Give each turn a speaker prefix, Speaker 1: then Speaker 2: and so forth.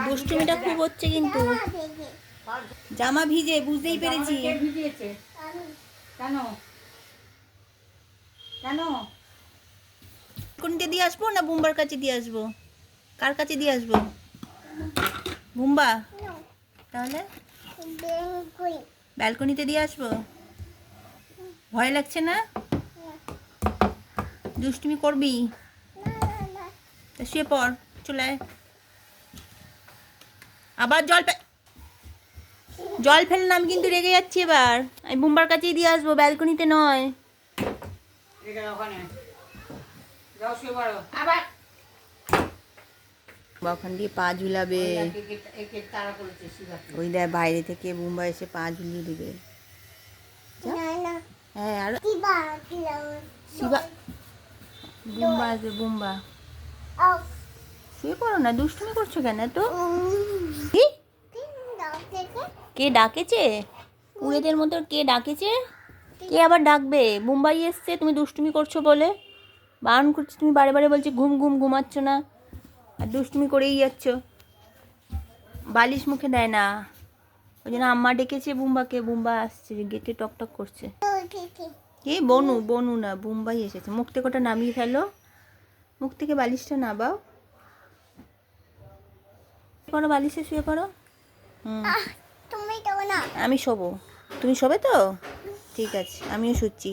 Speaker 1: দুষ্টুমিটা খুব হচ্ছে কিন্তু। জামা ভিজে, বুঝতেই পেরেছি।
Speaker 2: কেন কেন
Speaker 1: কোনটা দিয়ে আসবো না বুম্বার কাছে দিয়ে আসবো? কার কাছে দিয়ে আসবো? বুম্বা? তাহলে ব্যালকনিতে দিয়ে আসবো? ভয় লাগছে না? দুষ্টুমি করবি? তা শুয়ে পড়, চলে আয়। আবার জল ফেললে আমি কিন্তু রেগে যাচ্ছি এবার। আমি বুম্বার কাছেই দিয়ে আসবো, ব্যালকনিতে নয়। ওখান দিয়ে পা ঝুলাবে। ওই দেখ বাইরে থেকে বুম্বা এসে পা ঝুলিয়ে দেবে। হ্যাঁ, আর শিবা বুম্বা আসবে, বুম্বা। শুয়ে পড়ো না, দুষ্টুমি করছো কেন তো? কি? কে ডাকেছে? কুড়েদের মতো কে ডাকেছে? কে আবার ডাকবে? মুম্বাই এসছে, তুমি দুষ্টুমি করছো বলে বারণ করছি। তুমি বারে বারে বলছি ঘুমাচ্ছ না, আর দুষ্টুমি করেই যাচ্ছ। বালিশ মুখে দেয় না, ওই জন্য আম্মা ডেকেছে বুম্বাকে। বুম্বা আসছে, গেটে টকটক করছে। এ বনু না, বুম্বাই এসেছে। মুখ থেকে ওটা নামিয়ে ফেলো, মুখ থেকে বালিশটা নাবাও। পড়ো, বালিশে শুয়ে পড়ো। আমি শোবো, তুমি শোবে তো? ঠিক আছে, আমিও শুচ্ছি।